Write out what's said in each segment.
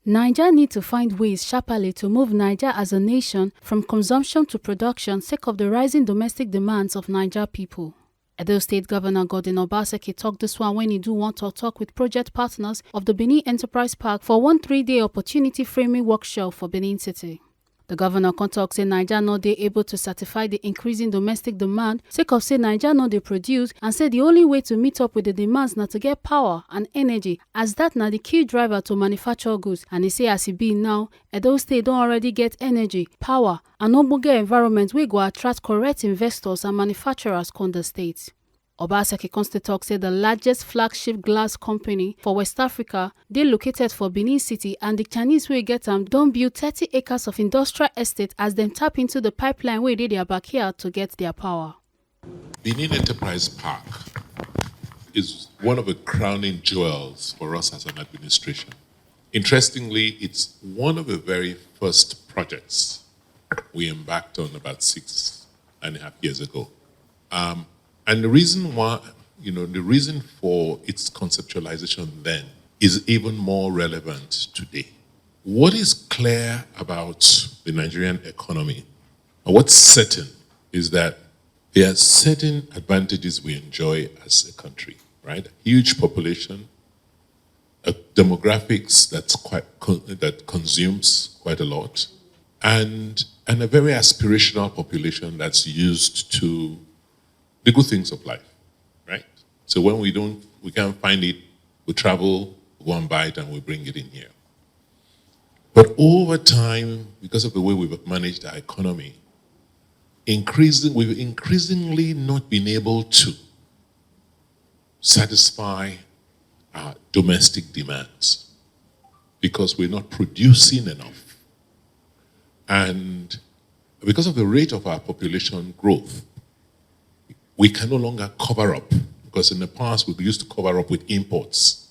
Niger need to find ways sharply to move Niger as a nation from consumption to production sake of the rising domestic demands of Niger people. Edo State Governor Godwin Obaseki talked this one when he do one talk with project partners of the Benin Enterprise Park for one 3-day opportunity framing workshop for Benin City. The governor talk say Niger no dey able to satisfy the increasing domestic demand sake of say Niger no dey produce, and say the only way to meet up with the demands na to get power and energy, as that na the key driver to manufacture goods. And he say as e be now, Edo State don already get energy, power and ogbonge environment wey go attract correct investors and manufacturers come the state. Obaseki Conste talk say the largest flagship glass company for West Africa dey located for Benin City, and the Chinese wey get am don build 30 acres of industrial estate as dem tap into the pipeline wey dey their backyard to get their power. Benin Enterprise Park is one of the crowning jewels for us as an administration. Interestingly, it's one of the very first projects we embarked on about 6.5 years ago. And the reason why, the reason for its conceptualization then is even more relevant today. What is clear about the Nigerian economy, and what's certain, is that there are certain advantages we enjoy as a country, right? Huge population, demographics that consumes quite a lot, and a very aspirational population that's used to the good things of life, right? So when we can't find it, we travel, we go and buy it, and we bring it in here. But over time, because of the way we've managed our economy, we've increasingly not been able to satisfy our domestic demands because we're not producing enough. And because of the rate of our population growth, we can no longer cover up, because in the past we used to cover up with imports.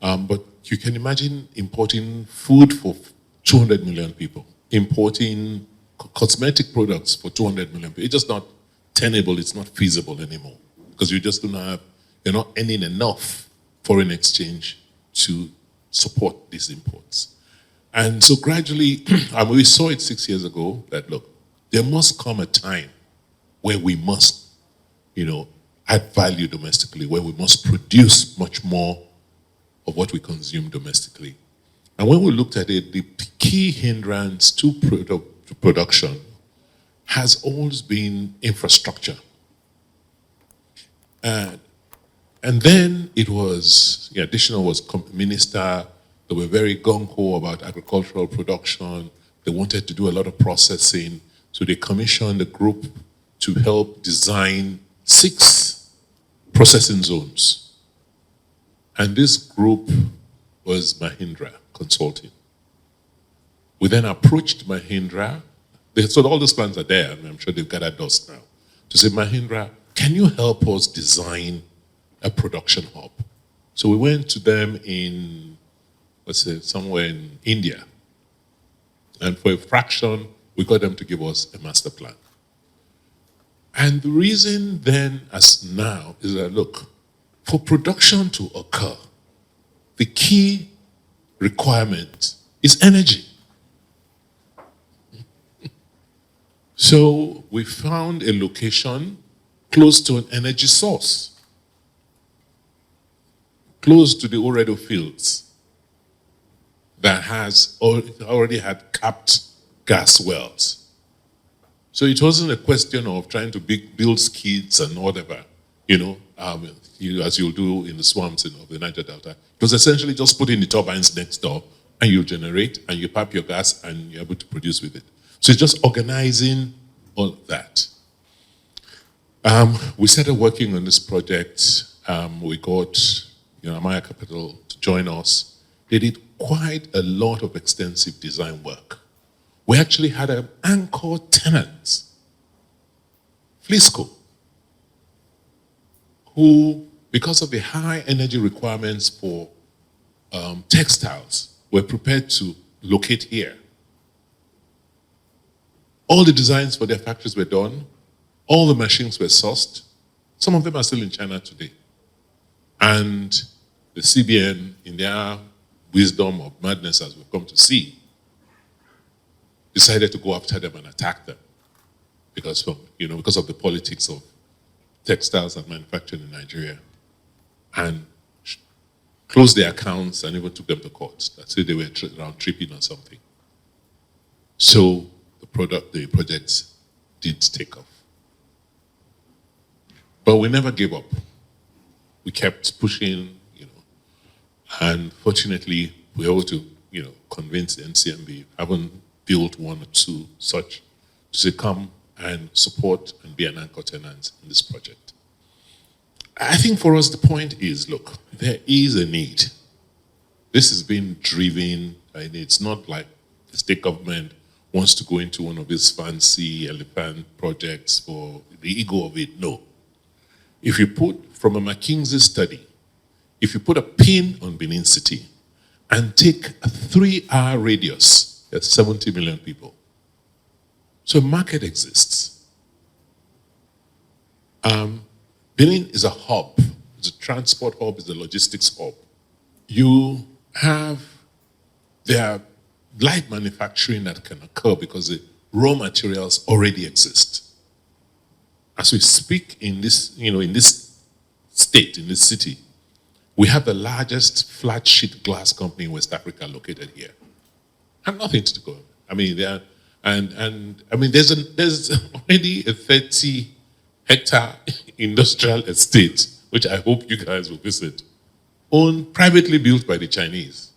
But you can imagine importing food for 200 million people, importing cosmetic products for 200 million people. It's just not tenable, it's not feasible anymore, because you're not earning enough foreign exchange to support these imports. And so gradually, we saw it 6 years ago, that look, there must come a time where we must add value domestically, where we must produce much more of what we consume domestically. And when we looked at it, the key hindrance to production has always been infrastructure. And then it was, additional was minister, they were very gung-ho about agricultural production. They wanted to do a lot of processing. So they commissioned a group to help design 6 processing zones. And this group was Mahindra Consulting. We then approached Mahindra. So all those plans are there, and I'm sure they've gathered dust now, to say, Mahindra, can you help us design a production hub? So we went to them in, somewhere in India. And for a fraction, we got them to give us a master plan. And the reason then, as now, is that, look, for production to occur, the key requirement is energy. So we found a location close to an energy source, close to the Oredo fields, that already had capped gas wells. So it wasn't a question of trying to build skids and whatever, as you'll do in the swamps of the Niger Delta. It was essentially just putting the turbines next door, and you generate, and you pipe your gas, and you're able to produce with it. So it's just organizing all of that. We started working on this project. We got Amaya Capital to join us. They did quite a lot of extensive design work. We actually had an anchor tenant, Flisco, who, because of the high energy requirements for textiles, were prepared to locate here. All the designs for their factories were done. All the machines were sourced. Some of them are still in China today. And the CBN, in their wisdom or madness, as we've come to see, decided to go after them and attack them because of the politics of textiles and manufacturing in Nigeria, and closed their accounts and even took them to court. That's it, they were round tripping or something. So the project did take off. But we never gave up. We kept pushing, and fortunately we were able to, convince the NCMB, haven't built one or two such, to say come and support and be an anchor tenant in this project. I think for us the point is, look, there is a need. This is being driven, and it's not like the state government wants to go into one of these fancy elephant projects for the ego of it. No. If you put, from a McKinsey study, if you put a pin on Benin City and take a 3-hour radius, that's 70 million people. So a market exists. Benin is a hub. It's a transport hub, it's a logistics hub. There are light manufacturing that can occur because the raw materials already exist. As we speak in this, in this state, in this city, we have the largest flat sheet glass company in West Africa located here. And nothing to go. There's already a 30-hectare industrial estate, which I hope you guys will visit, privately built by the Chinese.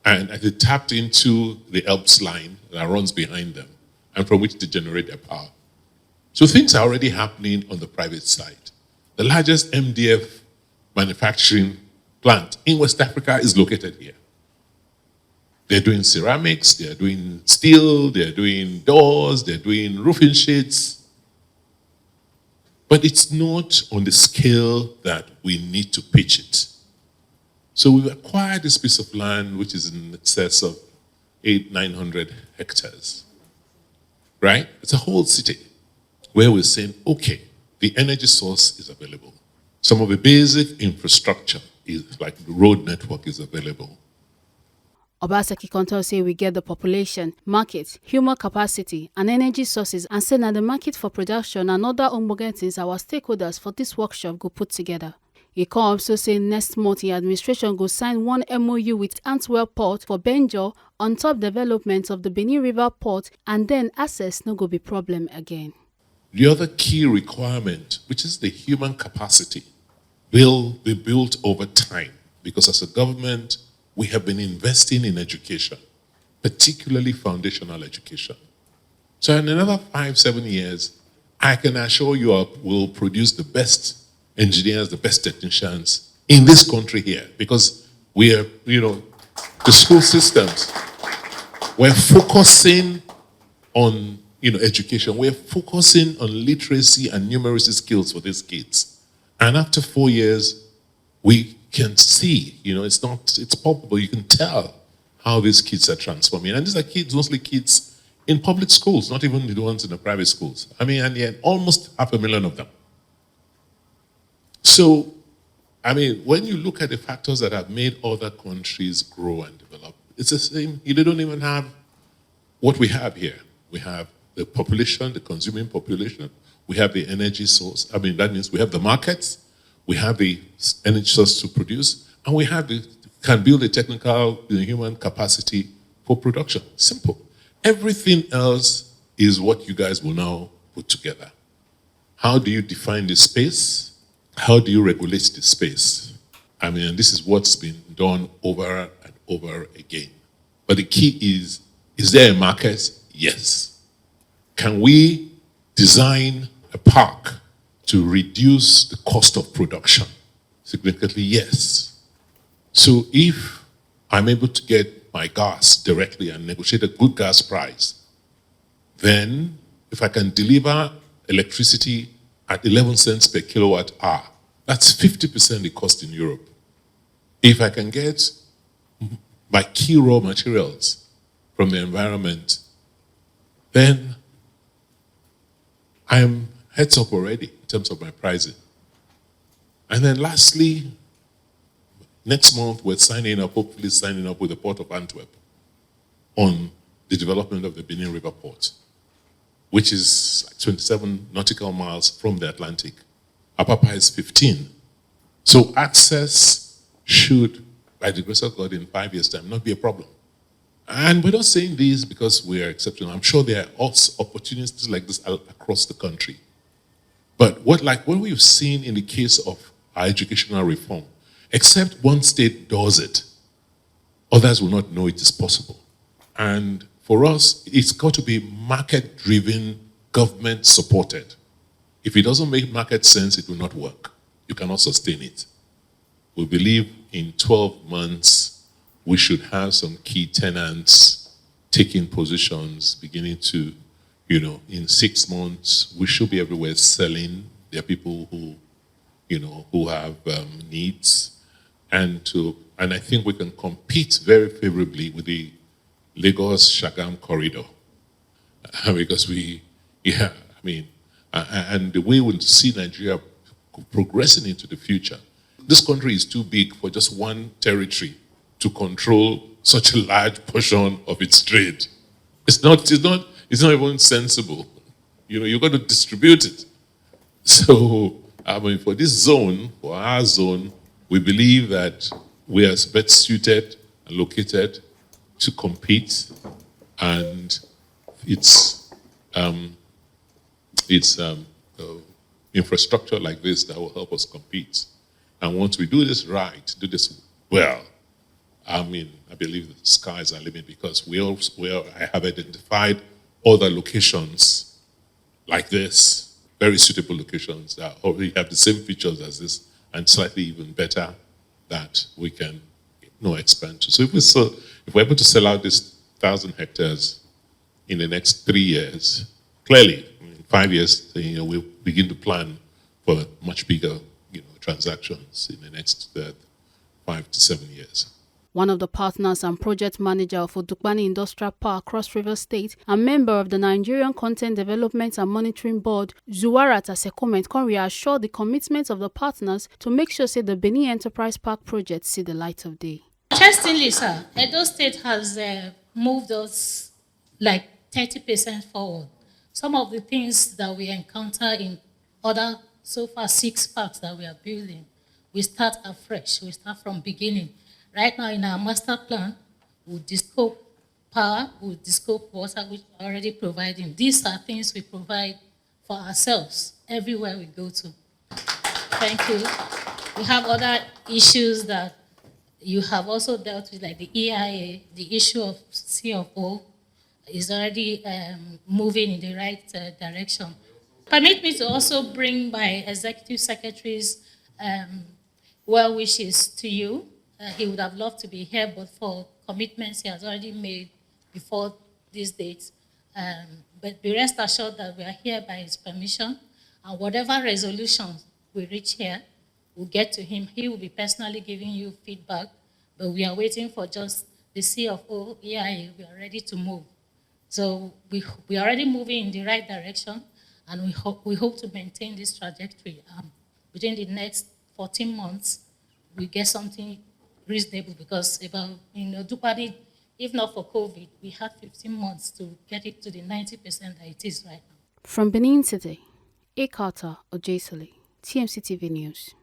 And they tapped into the Alps line that runs behind them, and from which they generate their power. So things are already happening on the private side. The largest MDF manufacturing plant in West Africa is located here. They're doing ceramics, they're doing steel, they're doing doors, they're doing roofing sheets. But it's not on the scale that we need to pitch it. So we've acquired this piece of land, which is in excess of 900 hectares. Right? It's a whole city where we're saying, okay, the energy source is available. Some of the basic infrastructure, like the road network, is available. Obaseki Konto say we get the population, market, human capacity, and energy sources, and say that the market for production and other ogbonge things our stakeholders for this workshop go put together. He can also say next month the administration go sign one MOU with Antwerp Port for Benjo on top development of the Benin River Port, and then access no go be problem again. The other key requirement, which is the human capacity, will be built over time, because as a government, we have been investing in education, particularly foundational education. So in another 5-7 years, I can assure you we'll produce the best engineers, the best technicians in this country here, because we are, the school systems, we're focusing on, education. We're focusing on literacy and numeracy skills for these kids. And after 4 years, we can see, it's palpable, you can tell how these kids are transforming. And these are kids, mostly kids in public schools, not even the ones in the private schools. And yet almost 500,000 of them. So, when you look at the factors that have made other countries grow and develop, it's the same. They don't even have what we have here. We have the population, the consuming population. We have the energy source. That means we have the markets. We have the energy source to produce, and we can build the technical, the human capacity for production. Simple. Everything else is what you guys will now put together. How do you define the space? How do you regulate the space? This is what's been done over and over again. But the key is there a market? Yes. Can we design a park to reduce the cost of production? Significantly, yes. So if I'm able to get my gas directly and negotiate a good gas price, then if I can deliver electricity at 11 cents per kilowatt hour, that's 50% the cost in Europe. If I can get my key raw materials from the environment, then I'm heads up already in terms of my pricing. And then lastly, Next month, we're hopefully signing up with the Port of Antwerp on the development of the Benin River Port, which is like 27 nautical miles from the Atlantic. Apapa is 15. So access should, by the grace of God, in 5 years' time, not be a problem. And we're not saying this because we are exceptional. I'm sure there are also opportunities like this across the country. But what we've seen in the case of our educational reform, except one state does it, others will not know it is possible. And for us, it's got to be market-driven, government-supported. If it doesn't make market sense, it will not work. You cannot sustain it. We believe in 12 months, we should have some key tenants taking positions, beginning to, in 6 months, we should be everywhere selling. There are people who have needs. And I think we can compete very favorably with the Lagos-Shagam corridor. Because and the way we see Nigeria progressing into the future, this country is too big for just one territory to control such a large portion of its trade. It's not even sensible. You've got to distribute it. So, for this zone, for our zone, we believe that we are best suited and located to compete, and it's infrastructure like this that will help us compete. And once we do this right, do this well, I believe the skies are limit, because I have identified other locations like this, very suitable locations that already have the same features as this and slightly even better, that we can expand to. So if we're able to sell out this 1,000 hectares in the next 3 years, clearly, in 5 years, we'll begin to plan for much bigger transactions in the next 5 to 7 years. One of the partners and project manager of Benin Industrial Park, Cross River State, and member of the Nigerian Content Development and Monitoring Board, Zuwarat Asekoment, can reassure the commitment of the partners to make sure the Benin Enterprise Park project see the light of day. Interestingly, sir, Edo State has moved us like 30% forward. Some of the things that we encounter in other, so far 6 parks that we are building, we start afresh, we start from beginning. Right now in our master plan, we descope power, we descope water, which we're already providing. These are things we provide for ourselves everywhere we go to. Thank you. We have other issues that you have also dealt with, like the EIA, the issue of CFO is already moving in the right direction. Permit me to also bring my executive secretary's well wishes to you. He would have loved to be here, but for commitments he has already made before this date. But be rest assured that we are here by his permission, and whatever resolutions we reach here, we'll get to him. He will be personally giving you feedback, but we are waiting for just the CFO, EIA. We are ready to move. So we are already moving in the right direction, and we hope to maintain this trajectory. Within the next 14 months, we get something reasonable, because Dupani, if not for COVID, we had 15 months to get it to the 90% that it is right now. From Benin City, A. Carter Ojesele, TMC TV News.